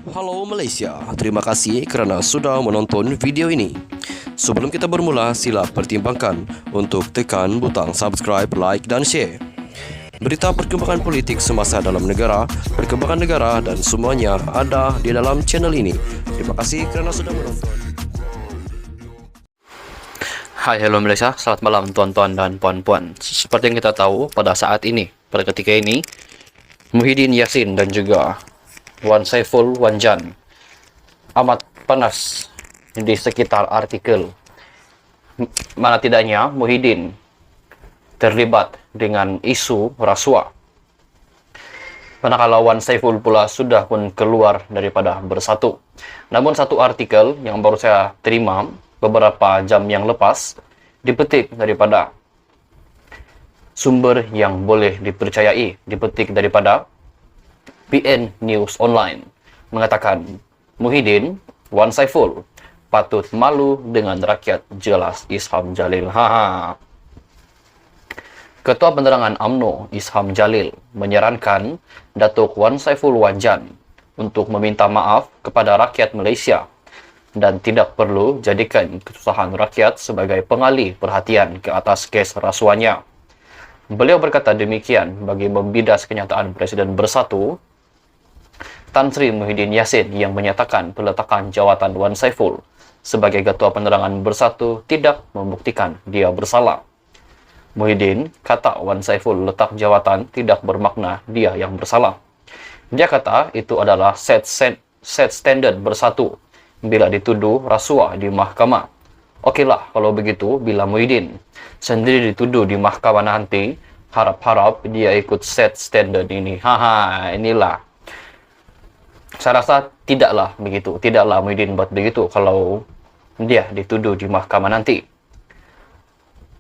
Halo Malaysia, terima kasih kerana sudah menonton video ini. Sebelum kita bermula, sila pertimbangkan untuk tekan butang subscribe, like dan share. Berita perkembangan politik semasa dalam negara, perkembangan negara dan semuanya ada di dalam channel ini. Terima kasih kerana sudah menonton. Hai, hello Malaysia. Selamat malam tuan-tuan dan puan-puan. Seperti yang kita tahu, pada saat ini, pada ketika ini, Muhyiddin Yassin dan juga Wan Saiful Wanjan amat panas di sekitar artikel. Mana tidaknya Muhyiddin terlibat dengan isu rasuah. Manakala Wan Saiful pula sudah pun keluar daripada Bersatu. Namun satu artikel yang baru saya terima beberapa jam yang lepas dipetik daripada sumber yang boleh dipercayai, dipetik daripada PN News Online, mengatakan Muhyiddin, Wan Saiful patut malu dengan rakyat, jelas Isham Jalil. Ketua Penerangan UMNO Isham Jalil menyarankan Datuk Wan Saiful Wanjan untuk meminta maaf kepada rakyat Malaysia dan tidak perlu jadikan kesusahan rakyat sebagai pengalih perhatian ke atas kes rasuahnya. Beliau berkata demikian bagi membidas kenyataan Presiden Bersatu Tan Sri Muhyiddin Yassin yang menyatakan peletakan jawatan Wan Saiful sebagai Ketua Penerangan Bersatu tidak membuktikan dia bersalah. Muhyiddin kata Wan Saiful letak jawatan tidak bermakna dia yang bersalah. Dia kata itu adalah set standard Bersatu bila dituduh rasuah di mahkamah. Okeylah kalau begitu, bila Muhyiddin sendiri dituduh di mahkamah nanti, harap-harap dia ikut set standard ini. Inilah. Saya rasa tidaklah begitu. Tidaklah Muhyiddin buat begitu kalau dia dituduh di mahkamah nanti.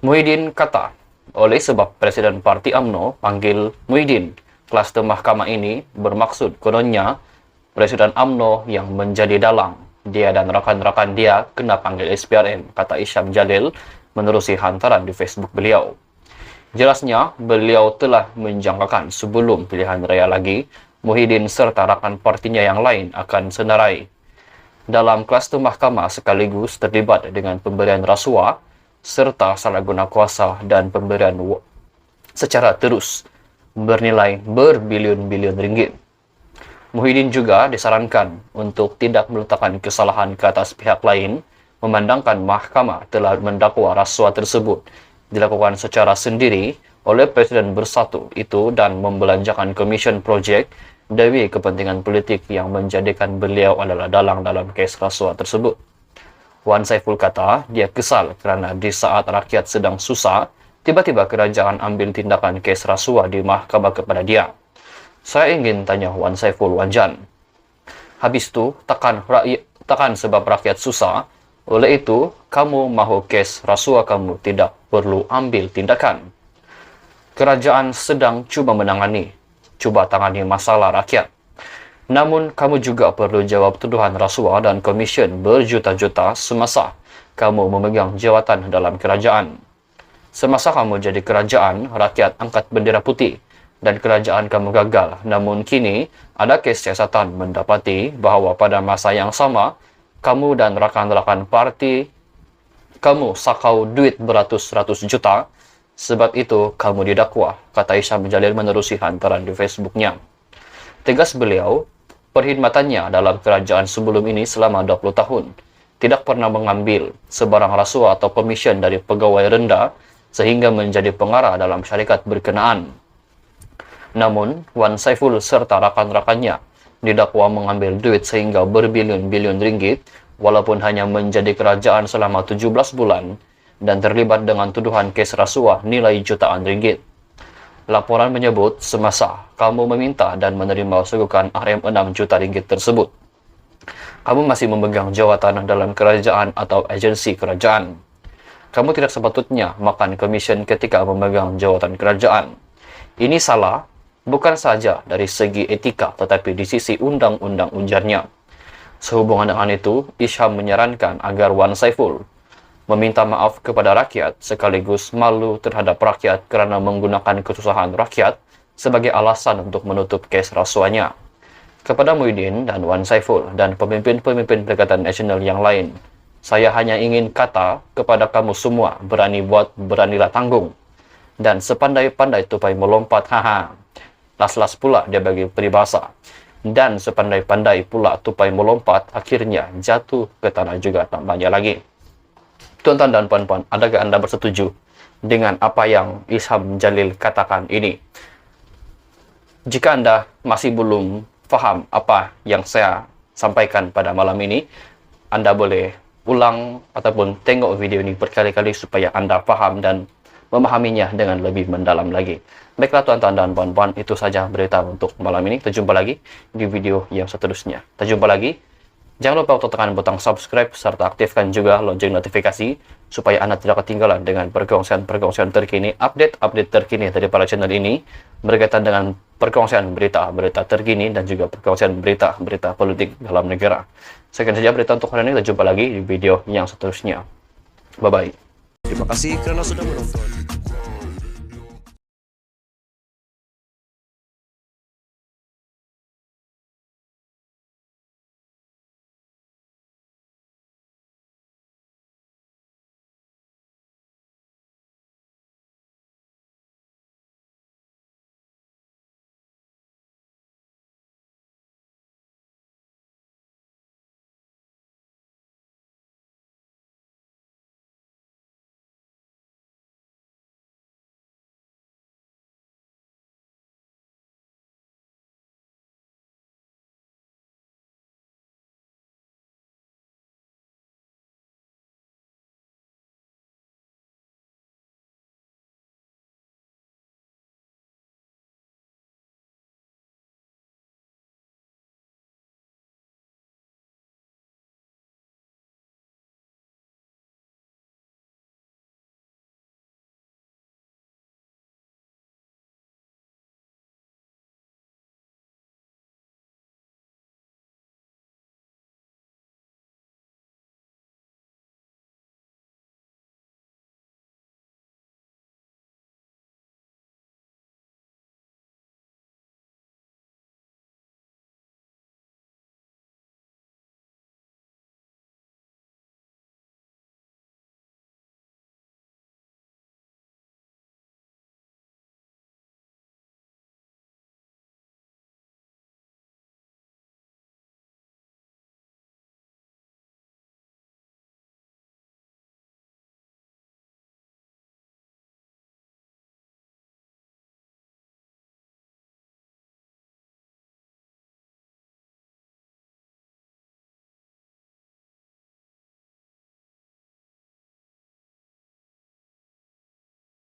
Muhyiddin kata, oleh sebab Presiden Parti UMNO panggil Muhyiddin, kluster mahkamah ini bermaksud kononnya Presiden UMNO yang menjadi dalang. Dia dan rakan-rakan dia kena panggil SPRM, kata Isham Jalil menerusi hantaran di Facebook beliau. Jelasnya, beliau telah menjangkakan sebelum pilihan raya lagi, Muhyiddin serta rakan partinya yang lain akan senarai dalam kluster mahkamah sekaligus terlibat dengan pemberian rasuah serta salah guna kuasa dan pemberian secara terus bernilai berbilion-bilion ringgit. Muhyiddin juga disarankan untuk tidak meletakkan kesalahan ke atas pihak lain, memandangkan mahkamah telah mendakwa rasuah tersebut dilakukan secara sendiri oleh Presiden Bersatu itu dan membelanjakan komisen projek demi kepentingan politik yang menjadikan beliau adalah dalang dalam kes rasuah tersebut. Wan Saiful kata dia kesal kerana di saat rakyat sedang susah, tiba-tiba kerajaan ambil tindakan kes rasuah di mahkamah kepada dia. Saya ingin tanya Wan Saiful Wanjan, habis tu tekan sebab rakyat susah, oleh itu kamu mahu kes rasuah kamu tidak perlu ambil tindakan. Kerajaan sedang cuba menangani, cuba tangani masalah rakyat. Namun, kamu juga perlu jawab tuduhan rasuah dan komisen berjuta-juta semasa kamu memegang jawatan dalam kerajaan. Semasa kamu jadi kerajaan, rakyat angkat bendera putih dan kerajaan kamu gagal. Namun kini, ada kes siasatan mendapati bahawa pada masa yang sama, kamu dan rakan-rakan parti, kamu sakau duit beratus-ratus juta. Sebab itu, kamu didakwa, kata Isham Jalil menerusi hantaran di Facebooknya. Tegas beliau, perkhidmatannya dalam kerajaan sebelum ini selama 20 tahun tidak pernah mengambil sebarang rasuah atau komisen dari pegawai rendah sehingga menjadi pengarah dalam syarikat berkenaan. Namun, Wan Saiful serta rakan-rakannya didakwa mengambil duit sehingga berbilion-bilion ringgit walaupun hanya menjadi kerajaan selama 17 bulan dan terlibat dengan tuduhan kes rasuah nilai jutaan ringgit. Laporan menyebut semasa kamu meminta dan menerima segukan RM6 juta ringgit tersebut, kamu masih memegang jawatan dalam kerajaan atau agensi kerajaan. Kamu tidak sepatutnya makan komisen ketika memegang jawatan kerajaan. Ini salah, bukan saja dari segi etika tetapi di sisi undang-undang ujarnya. Sehubungan dengan itu, Isham menyarankan agar Wan Saiful meminta maaf kepada rakyat sekaligus malu terhadap rakyat kerana menggunakan kesusahan rakyat sebagai alasan untuk menutup kes rasuahnya. Kepada Muhyiddin dan Wan Saiful dan pemimpin-pemimpin Perikatan Nasional yang lain, saya hanya ingin kata kepada kamu semua, berani buat, beranilah tanggung. Dan sepandai-pandai tupai melompat, haha. Las-las pula dia bagi peribahasa. Dan sepandai-pandai pula tupai melompat, akhirnya jatuh ke tanah juga tak banyak lagi. Tuan-tuan dan puan-puan, adakah Anda bersetuju dengan apa yang Isham Jalil katakan ini? Jika Anda masih belum faham apa yang saya sampaikan pada malam ini, Anda boleh ulang ataupun tengok video ini berkali-kali supaya Anda faham dan memahaminya dengan lebih mendalam lagi. Baiklah tuan-tuan dan puan-puan, itu saja berita untuk malam ini. Kita jumpa lagi di video yang seterusnya. Kita jumpa lagi. Jangan lupa untuk tekan butang subscribe serta aktifkan juga lonceng notifikasi supaya Anda tidak ketinggalan dengan perkongsian-perkongsian terkini, update-update terkini dari para channel ini berkaitan dengan perkongsian berita-berita terkini dan juga perkongsian berita-berita politik dalam negara. Sekian saja berita untuk hari ini. Kita jumpa lagi di video yang seterusnya. Bye-bye. Terima kasih kerana sudah menonton.